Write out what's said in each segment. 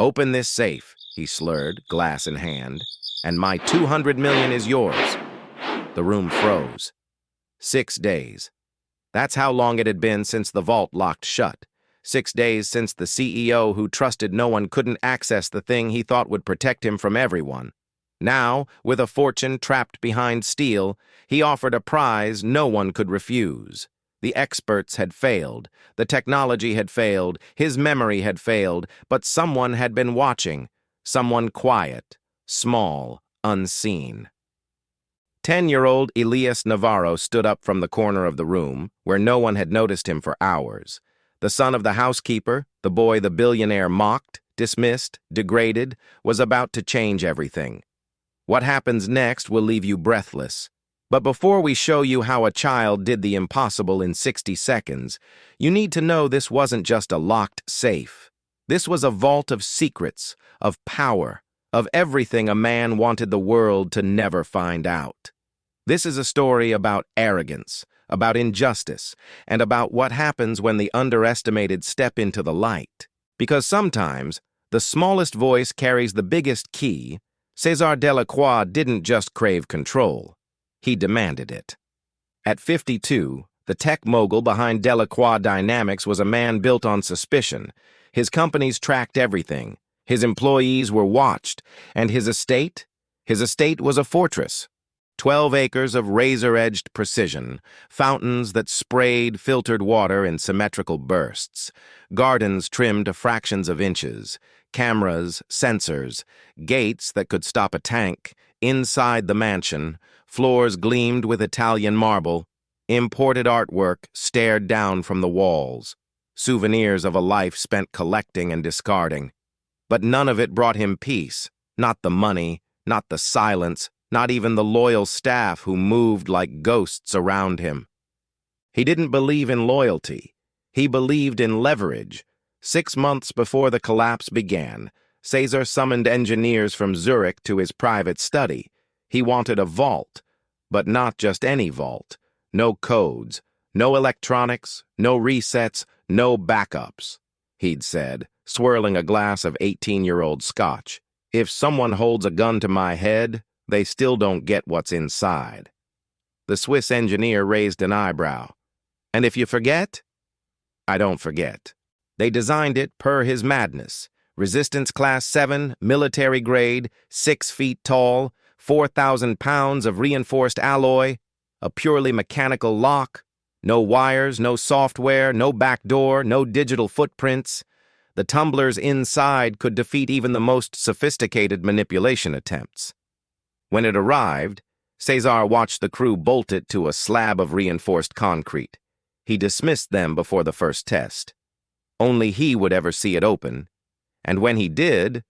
"Open this safe," he slurred, glass in hand, "and my 200 million is yours." The room froze. 6 days. That's how long it had been since the vault locked shut. 6 days since the CEO who trusted no one couldn't access the thing he thought would protect him from everyone. Now, with a fortune trapped behind steel, he offered a prize no one could refuse. The experts had failed, the technology had failed, his memory had failed, but someone had been watching, someone quiet, small, unseen. 10-year-old Elias Navarro stood up from the corner of the room, where no one had noticed him for hours. The son of the housekeeper, the boy the billionaire mocked, dismissed, degraded, was about to change everything. What happens next will leave you breathless. But before we show you how a child did the impossible in 60 seconds, you need to know this wasn't just a locked safe. This was a vault of secrets, of power, of everything a man wanted the world to never find out. This is a story about arrogance, about injustice, and about what happens when the underestimated step into the light. Because sometimes, the smallest voice carries the biggest key. César Delacroix didn't just crave control. He demanded it. At 52, the tech mogul behind Delacroix Dynamics was a man built on suspicion. His companies tracked everything. His employees were watched. And his estate? His estate was a fortress. 12 acres of razor-edged precision, fountains that sprayed filtered water in symmetrical bursts, gardens trimmed to fractions of inches, cameras, sensors, gates that could stop a tank. Inside the mansion, floors gleamed with Italian marble, imported artwork stared down from the walls, souvenirs of a life spent collecting and discarding. But none of it brought him peace, not the money, not the silence, not even the loyal staff who moved like ghosts around him. He didn't believe in loyalty. He believed in leverage. 6 months before the collapse began, César summoned engineers from Zurich to his private study. He wanted a vault, but not just any vault. No codes, no electronics, no resets, no backups, he'd said, swirling a glass of 18-year-old scotch. If someone holds a gun to my head, they still don't get what's inside. The Swiss engineer raised an eyebrow. And if you forget? I don't forget. They designed it per his madness. Resistance Class 7, military grade, 6 feet tall, 4,000 pounds of reinforced alloy, a purely mechanical lock, no wires, no software, no back door, no digital footprints. The tumblers inside could defeat even the most sophisticated manipulation attempts. When it arrived, César watched the crew bolt it to a slab of reinforced concrete. He dismissed them before the first test. Only he would ever see it open. And when he did,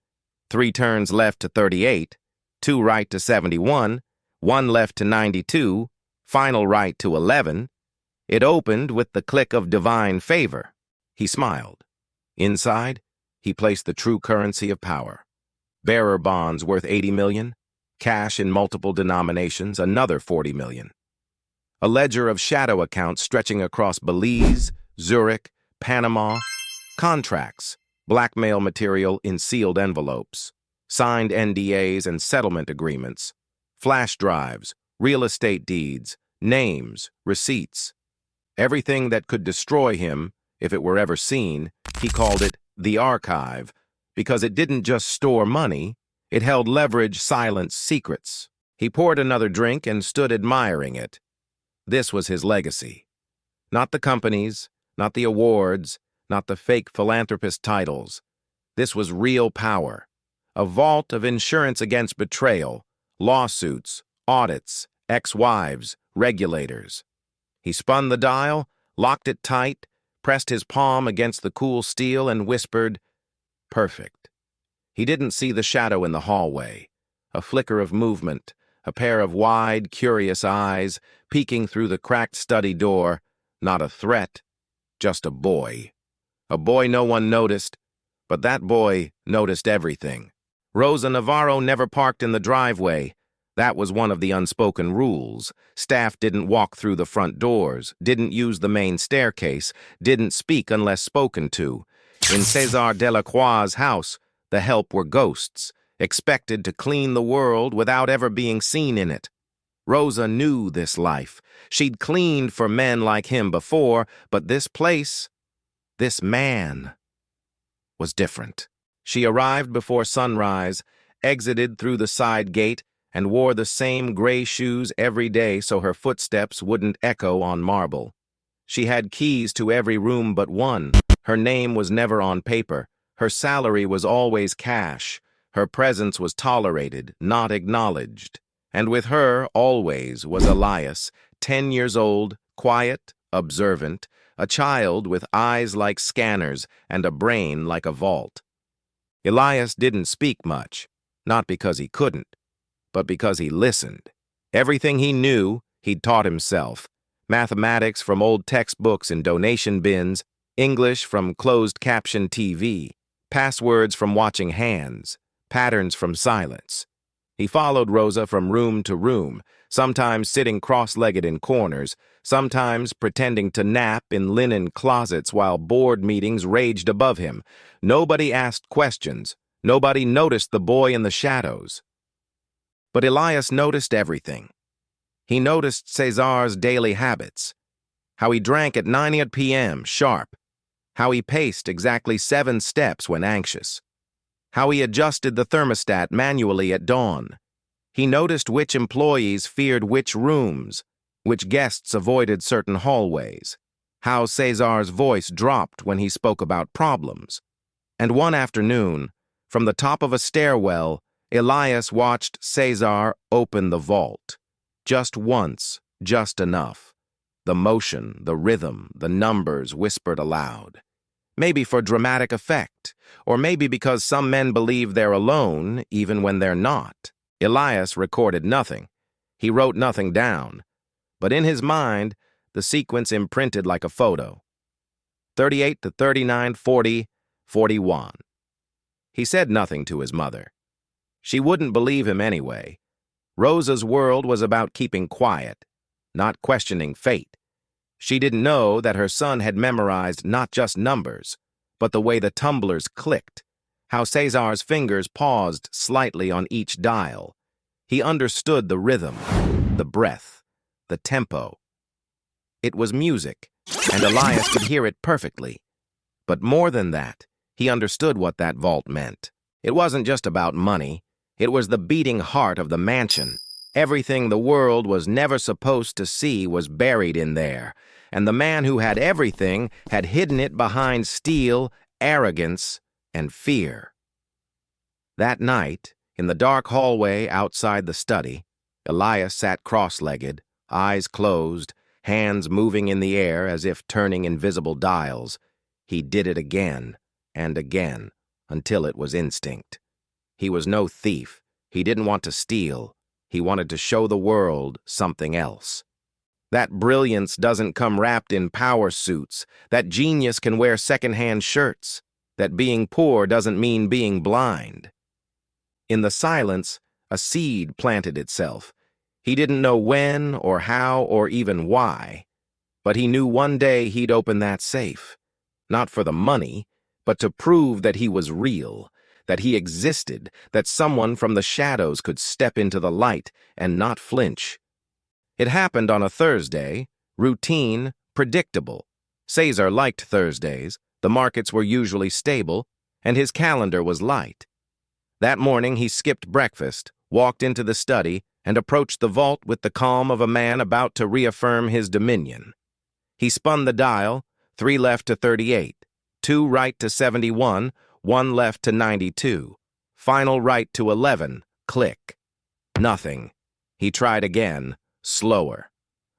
3 turns left to 38, 2 right to 71, 1 left to 92, final right to 11, it opened with the click of divine favor. He smiled. Inside, he placed the true currency of power. Bearer bonds worth 80 million, cash in multiple denominations, another 40 million. A ledger of shadow accounts stretching across Belize, Zurich, Panama, contracts, blackmail material in sealed envelopes, signed NDAs and settlement agreements, flash drives, real estate deeds, names, receipts. Everything that could destroy him, if it were ever seen. He called it the archive, because it didn't just store money, it held leverage, silent secrets. He poured another drink and stood admiring it. This was his legacy. Not the companies, not the awards, not the fake philanthropist titles. This was real power. A vault of insurance against betrayal, lawsuits, audits, ex-wives, regulators. He spun the dial, locked it tight, pressed his palm against the cool steel and whispered, "Perfect." He didn't see the shadow in the hallway. A flicker of movement, a pair of wide, curious eyes peeking through the cracked study door. Not a threat, just a boy. A boy no one noticed, but that boy noticed everything. Rosa Navarro never parked in the driveway. That was one of the unspoken rules. Staff didn't walk through the front doors, didn't use the main staircase, didn't speak unless spoken to. In César Delacroix's house, The help were ghosts, expected to clean the world without ever being seen in it. Rosa knew this life. She'd cleaned for men like him before, but this place, this man, was different. She arrived before sunrise, exited through the side gate, and wore the same gray shoes every day so her footsteps wouldn't echo on marble. She had keys to every room but one. Her name was never on paper. Her salary was always cash. Her presence was tolerated, not acknowledged. And with her, always, was Elias, 10 years old, quiet, observant, a child with eyes like scanners and a brain like a vault. Elias didn't speak much, not because he couldn't, but because he listened. Everything he knew, he'd taught himself. Mathematics from old textbooks and donation bins, English from closed-caption TV, passwords from watching hands, patterns from silence. He followed Rosa from room to room, sometimes sitting cross-legged in corners, sometimes pretending to nap in linen closets while board meetings raged above him. Nobody asked questions. Nobody noticed the boy in the shadows. But Elias noticed everything. He noticed Cesar's daily habits, how he drank at 9 p.m. sharp, how he paced exactly 7 steps when anxious, how he adjusted the thermostat manually at dawn. He noticed which employees feared which rooms, which guests avoided certain hallways, how Cesar's voice dropped when he spoke about problems. And one afternoon, from the top of a stairwell, Elias watched Cesar open the vault. Just once, just enough. The motion, the rhythm, the numbers whispered aloud. Maybe for dramatic effect, or maybe because some men believe they're alone even when they're not. Elias recorded nothing. He wrote nothing down. But in his mind, the sequence imprinted like a photo. 38 to 39, 40, 41. He said nothing to his mother. She wouldn't believe him anyway. Rosa's world was about keeping quiet, not questioning fate. She didn't know that her son had memorized not just numbers, but the way the tumblers clicked, how Cesar's fingers paused slightly on each dial. He understood the rhythm, the breath, the tempo. It was music, and Elias could hear it perfectly. But more than that, he understood what that vault meant. It wasn't just about money. It was the beating heart of the mansion. Everything the world was never supposed to see was buried in there, and the man who had everything had hidden it behind steel, arrogance, and fear. That night, in the dark hallway outside the study, Elias sat cross-legged, eyes closed, hands moving in the air as if turning invisible dials. He did it again and again until it was instinct. He was no thief. He didn't want to steal. He wanted to show the world something else. That brilliance doesn't come wrapped in power suits. That genius can wear second-hand shirts. That being poor doesn't mean being blind. In the silence, a seed planted itself. He didn't know when or how or even why, but he knew one day he'd open that safe. Not for the money, but to prove that he was real, that he existed, that someone from the shadows could step into the light and not flinch. It happened on a Thursday, routine, predictable. Cesar liked Thursdays, the markets were usually stable, and his calendar was light. That morning he skipped breakfast, walked into the study, and approached the vault with the calm of a man about to reaffirm his dominion. He spun the dial, 3 left to 38, 2 right to 71, 1 left to 92, final right to 11, click. Nothing. He tried again, slower.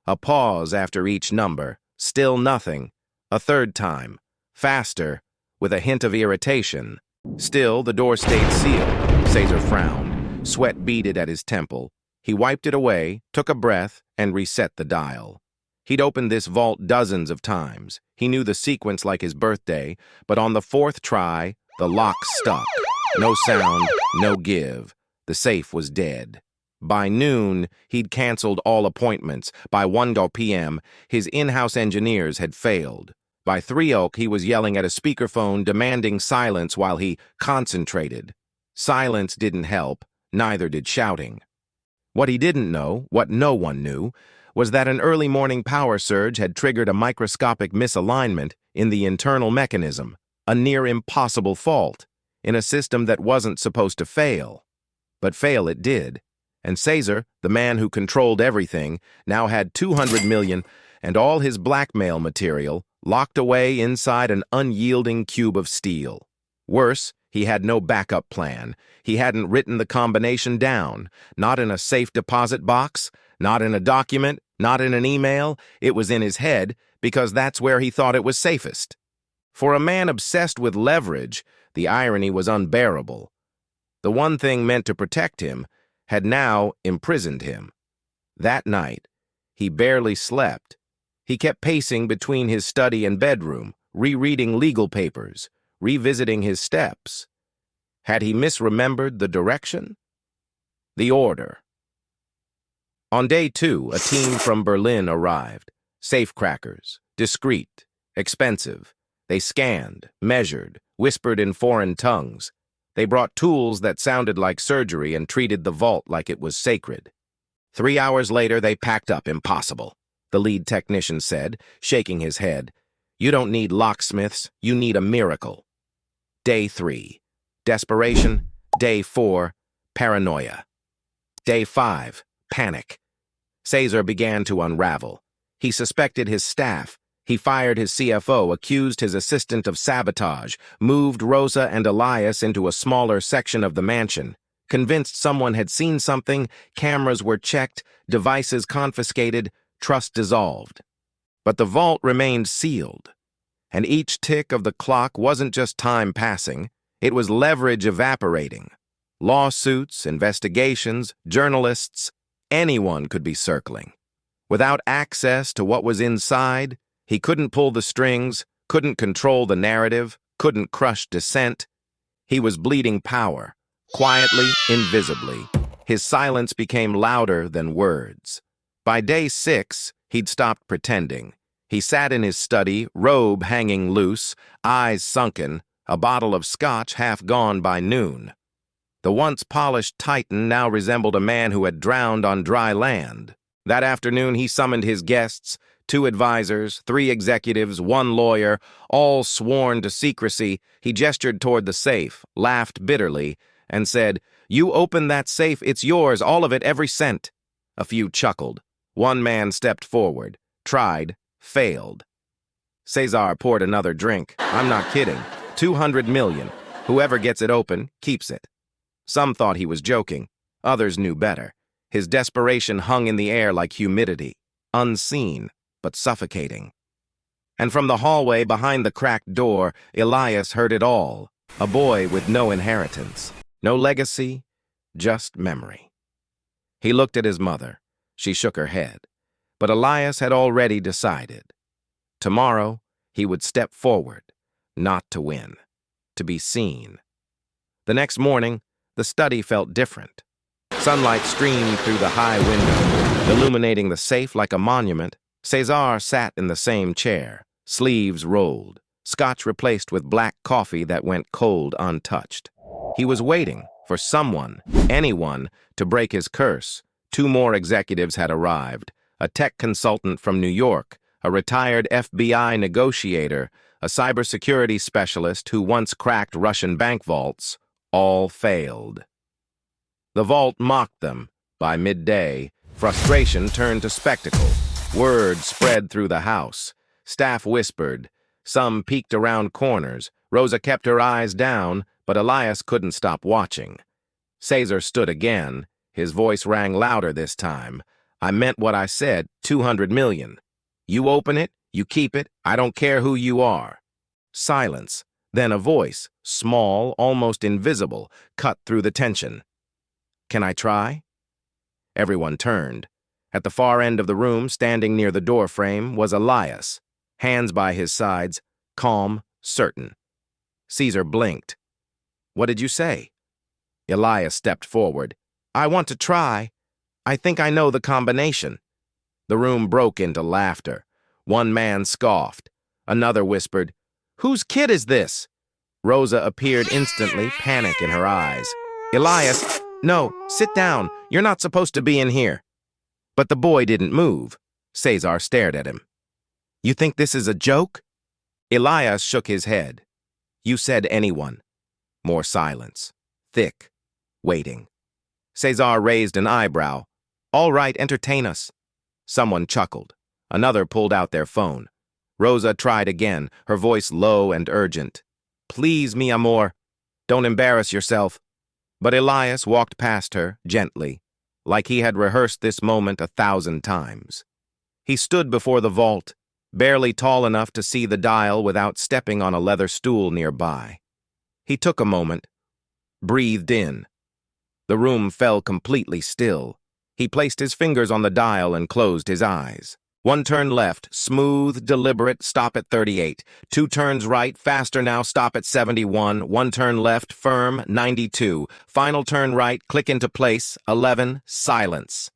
A pause after each number, still nothing. A third time, faster, with a hint of irritation. Still, the door stayed sealed. Cesar frowned. Sweat beaded at his temple. He wiped it away, took a breath, and reset the dial. He'd opened this vault dozens of times. He knew the sequence like his birthday, but on the 4th try, the lock stuck. No sound, no give. The safe was dead. By noon, he'd canceled all appointments. By 1 p.m., his in-house engineers had failed. By 3 o'clock, he was yelling at a speakerphone, demanding silence while he concentrated. Silence didn't help, neither did shouting. What he didn't know, what no one knew, was that an early morning power surge had triggered a microscopic misalignment in the internal mechanism, a near impossible fault, in a system that wasn't supposed to fail. But fail it did, and Caesar, the man who controlled everything, now had 200 million and all his blackmail material locked away inside an unyielding cube of steel. Worse, he had no backup plan. He hadn't written the combination down, not in a safe deposit box, not in a document, not in an email. It was in his head because that's where he thought it was safest. For a man obsessed with leverage, the irony was unbearable. The one thing meant to protect him had now imprisoned him. That night, he barely slept. He kept pacing between his study and bedroom, rereading legal papers, revisiting his steps. Had he misremembered the direction? The order. On day 2, a team from Berlin arrived. Safecrackers, discreet, expensive. They scanned, measured, whispered in foreign tongues. They brought tools that sounded like surgery and treated the vault like it was sacred. 3 hours later, they packed up. Impossible, the lead technician said, shaking his head. You don't need locksmiths, you need a miracle. Day 3, desperation. Day 4, paranoia. Day 5, panic. Caesar began to unravel. He suspected his staff. He fired his CFO, accused his assistant of sabotage, moved Rosa and Elias into a smaller section of the mansion. Convinced someone had seen something, cameras were checked, devices confiscated, trust dissolved. But the vault remained sealed. And each tick of the clock wasn't just time passing, it was leverage evaporating. Lawsuits, investigations, journalists, anyone could be circling. Without access to what was inside, he couldn't pull the strings, couldn't control the narrative, couldn't crush dissent. He was bleeding power, quietly, invisibly. His silence became louder than words. By day 6, he'd stopped pretending. He sat in his study, robe hanging loose, eyes sunken, a bottle of scotch half gone by noon. The once polished titan now resembled a man who had drowned on dry land. That afternoon, he summoned his guests, 2 advisors, 3 executives, 1 lawyer, all sworn to secrecy. He gestured toward the safe, laughed bitterly, and said, "You open that safe, it's yours, all of it, every cent." A few chuckled. One man stepped forward, tried, failed. Caesar poured another drink. "I'm not kidding. 200 million. Whoever gets it open, keeps it." Some thought he was joking. Others knew better. His desperation hung in the air like humidity, unseen, but suffocating. And from the hallway behind the cracked door, Elias heard it all. A boy with no inheritance, no legacy, just memory. He looked at his mother. She shook her head. But Elias had already decided. Tomorrow, he would step forward, not to win, to be seen. The next morning, the study felt different. Sunlight streamed through the high window, illuminating the safe like a monument. Caesar sat in the same chair, sleeves rolled, scotch replaced with black coffee that went cold untouched. He was waiting for someone, anyone, to break his curse. 2 more executives had arrived, a tech consultant from New York, a retired FBI negotiator, a cybersecurity specialist who once cracked Russian bank vaults. All failed. The vault mocked them. By midday, frustration turned to spectacle. Word spread through the house. Staff whispered. Some peeked around corners. Rosa kept her eyes down, but Elias couldn't stop watching. Caesar stood again. His voice rang louder this time. "I meant what I said, 200 million. You open it, you keep it, I don't care who you are." Silence. Then a voice, small, almost invisible, cut through the tension. "Can I try?" Everyone turned. At the far end of the room, standing near the door frame, was Elias, hands by his sides, calm, certain. Caesar blinked. "What did you say?" Elias stepped forward. "I want to try. I think I know the combination." The room broke into laughter. One man scoffed. Another whispered, "Whose kid is this?" Rosa appeared instantly, panic in her eyes. "Elias, no, sit down. You're not supposed to be in here." But the boy didn't move. Cesar stared at him. "You think this is a joke?" Elias shook his head. "You said anyone." More silence. Thick. Waiting. Cesar raised an eyebrow. "All right, entertain us." Someone chuckled. Another pulled out their phone. Rosa tried again, her voice low and urgent. "Please, mi amor, don't embarrass yourself." But Elias walked past her, gently, like he had rehearsed this moment 1,000 times. He stood before the vault, barely tall enough to see the dial without stepping on a leather stool nearby. He took a moment, breathed in. The room fell completely still. He placed his fingers on the dial and closed his eyes. One turn left, smooth, deliberate, stop at 38. 2 turns right, faster now, stop at 71. 1 turn left, firm, 92. Final turn right, click into place, 11, silence.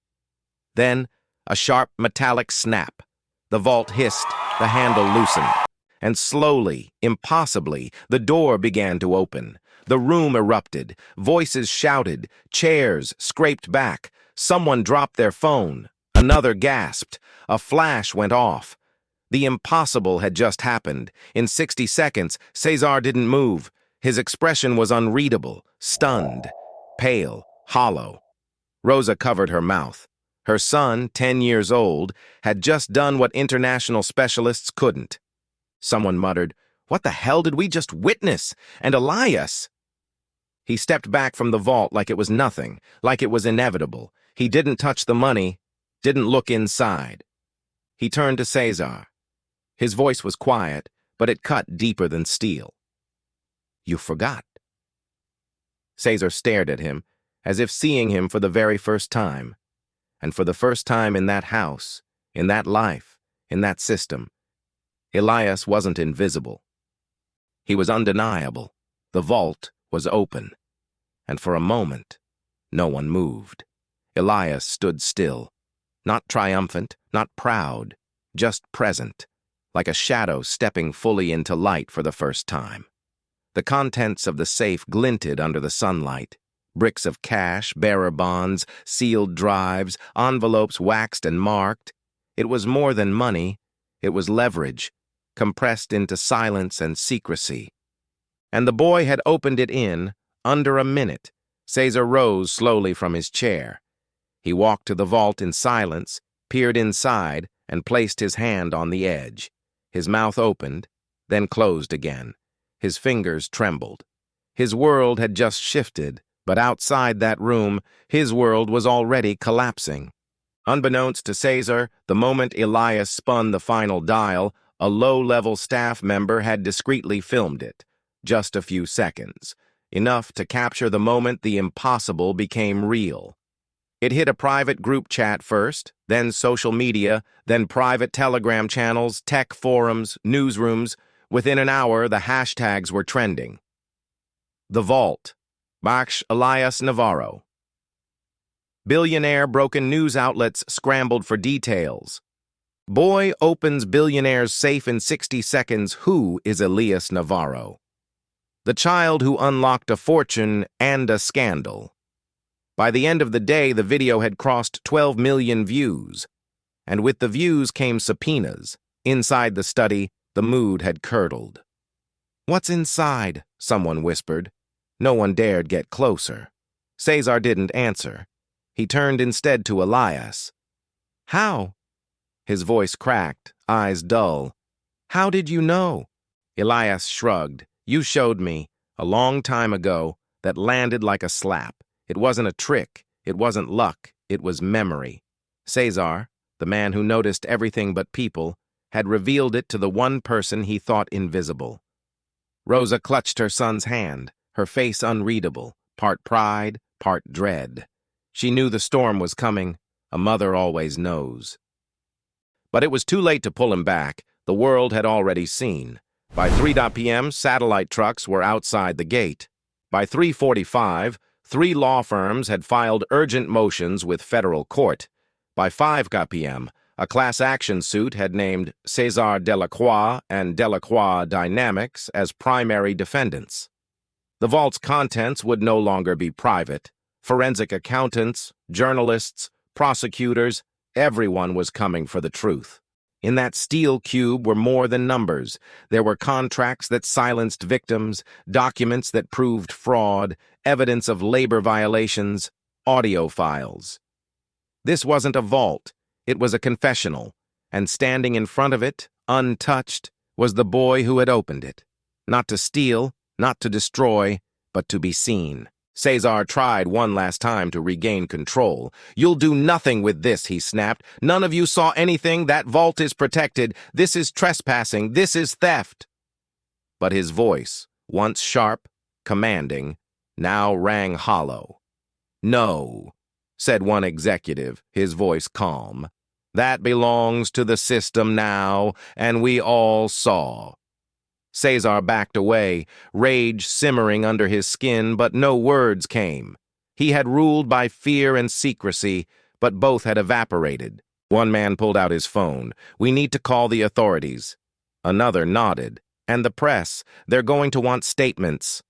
Then, a sharp metallic snap. The vault hissed, the handle loosened. And slowly, impossibly, the door began to open. The room erupted. Voices shouted. Chairs scraped back. Someone dropped their phone. Another gasped. A flash went off. The impossible had just happened. In 60 seconds, Cesar didn't move. His expression was unreadable, stunned, pale, hollow. Rosa covered her mouth. Her son, 10 years old, had just done what international specialists couldn't. Someone muttered, "What the hell did we just witness? And Elias?" He stepped back from the vault like it was nothing, like it was inevitable. He didn't touch the money, didn't look inside. He turned to Cesar. His voice was quiet, but it cut deeper than steel. "You forgot." Cesar stared at him, as if seeing him for the very first time. And for the first time in that house, in that life, in that system, Elias wasn't invisible. He was undeniable. The vault was open. And for a moment, no one moved. Elias stood still. Not triumphant, not proud, just present, like a shadow stepping fully into light for the first time. The contents of the safe glinted under the sunlight. Bricks of cash, bearer bonds, sealed drives, envelopes waxed and marked. It was more than money. It was leverage, compressed into silence and secrecy. And the boy had opened it in under a minute. Cesar rose slowly from his chair. He walked to the vault in silence, peered inside, and placed his hand on the edge. His mouth opened, then closed again. His fingers trembled. His world had just shifted, but outside that room, his world was already collapsing. Unbeknownst to Cesar, the moment Elias spun the final dial, a low-level staff member had discreetly filmed it. Just a few seconds. Enough to capture the moment the impossible became real. It hit a private group chat first, then social media, then private Telegram channels, tech forums, newsrooms. Within an hour, the hashtags were trending. The Vault. Bax Elias Navarro. Billionaire broken news outlets scrambled for details. Boy opens billionaire's safe in 60 seconds. Who is Elias Navarro? The child who unlocked a fortune and a scandal. By the end of the day, the video had crossed 12 million views. And with the views came subpoenas. Inside the study, the mood had curdled. "What's inside?" someone whispered. No one dared get closer. Cesar didn't answer. He turned instead to Elias. "How?" His voice cracked, eyes dull. "How did you know?" Elias shrugged. "You showed me, a long time ago, that landed like a slap. It wasn't a trick. It wasn't luck. It was memory." Cesar, the man who noticed everything but people, had revealed it to the one person he thought invisible. Rosa clutched her son's hand, her face unreadable, part pride, part dread. She knew the storm was coming. A mother always knows. But it was too late to pull him back. The world had already seen. By 3 p.m., satellite trucks were outside the gate. By 3:45, 3 law firms had filed urgent motions with federal court. By 5 p.m., A class action suit had named César Delacroix and Delacroix Dynamics as primary defendants. The vault's contents would no longer be private. Forensic accountants, journalists, prosecutors, everyone was coming for the truth. In that steel cube were more than numbers. There were contracts that silenced victims, documents that proved fraud, evidence of labor violations, audio files. This wasn't a vault. It was a confessional, and standing in front of it, untouched, was the boy who had opened it. Not to steal, not to destroy, but to be seen. César tried one last time to regain control. "You'll do nothing with this," he snapped. "None of you saw anything. That vault is protected. This is trespassing. This is theft." But his voice, once sharp, commanding, now rang hollow. "No," said one executive, his voice calm. "That belongs to the system now, and we all saw." César backed away, rage simmering under his skin, but no words came. He had ruled by fear and secrecy, but both had evaporated. One man pulled out his phone. "We need to call the authorities." Another nodded. "And the press. They're going to want statements."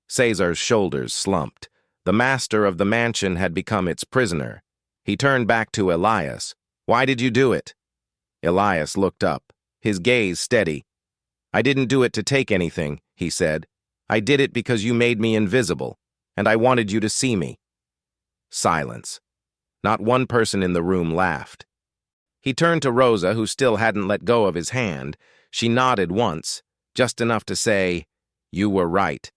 César's shoulders slumped. The master of the mansion had become its prisoner. He turned back to Elias. "Why did you do it?" Elias looked up, his gaze steady. "I didn't do it to take anything," he said. "I did it because you made me invisible, and I wanted you to see me." Silence. Not one person in the room laughed. He turned to Rosa, who still hadn't let go of his hand. She nodded once, just enough to say, "You were right."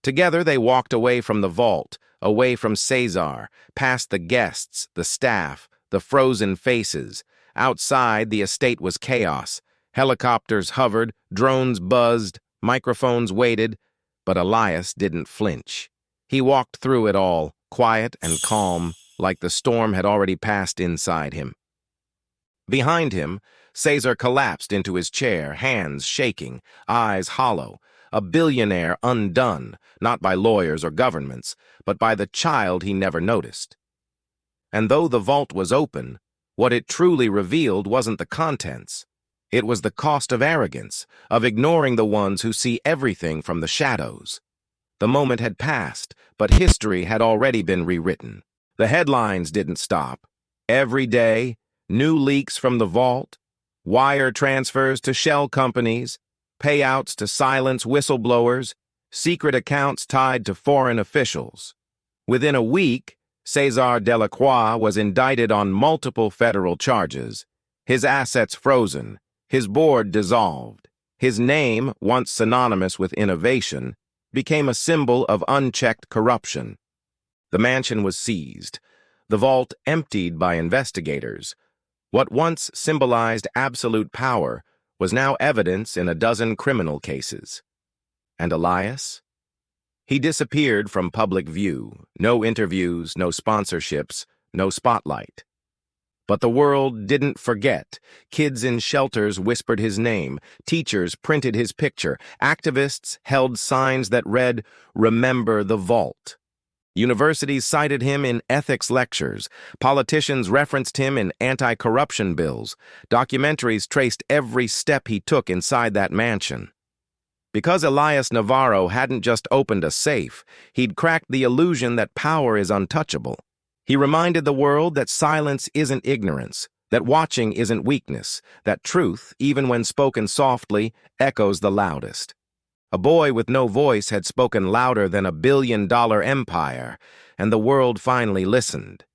Together they walked away from the vault, away from César, past the guests, the staff, the frozen faces. Outside, the estate was chaos. Helicopters hovered, drones buzzed, microphones waited, but Elias didn't flinch. He walked through it all, quiet and calm, like the storm had already passed inside him. Behind him, César collapsed into his chair, hands shaking, eyes hollow, a billionaire undone, not by lawyers or governments, but by the child he never noticed. And though the vault was open, what it truly revealed wasn't the contents. It was the cost of arrogance, of ignoring the ones who see everything from the shadows. The moment had passed, but history had already been rewritten. The headlines didn't stop. Every day, new leaks from the vault, wire transfers to shell companies, payouts to silence whistleblowers, secret accounts tied to foreign officials. Within a week, César Delacroix was indicted on multiple federal charges, his assets frozen, his board dissolved. His name, once synonymous with innovation, became a symbol of unchecked corruption. The mansion was seized, the vault emptied by investigators. What once symbolized absolute power was now evidence in a dozen criminal cases. And Elias? He disappeared from public view. No interviews, no sponsorships, no spotlight. But the world didn't forget. Kids in shelters whispered his name. Teachers printed his picture. Activists held signs that read, "Remember the Vault." Universities cited him in ethics lectures. Politicians referenced him in anti-corruption bills. Documentaries traced every step he took inside that mansion. Because Elias Navarro hadn't just opened a safe, he'd cracked the illusion that power is untouchable. He reminded the world that silence isn't ignorance, that watching isn't weakness, that truth, even when spoken softly, echoes the loudest. A boy with no voice had spoken louder than a billion-dollar empire, and the world finally listened.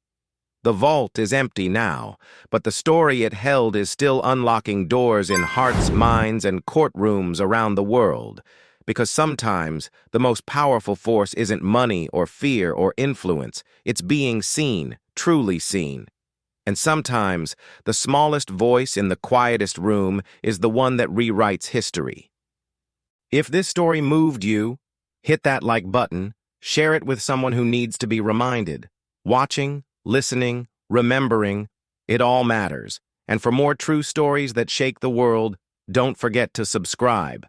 The vault is empty now, but the story it held is still unlocking doors in hearts, minds, and courtrooms around the world. Because sometimes the most powerful force isn't money or fear or influence, it's being seen, truly seen. And sometimes the smallest voice in the quietest room is the one that rewrites history. If this story moved you, hit that like button, share it with someone who needs to be reminded. Watching, listening, remembering, it all matters. And for more true stories that shake the world, don't forget to subscribe.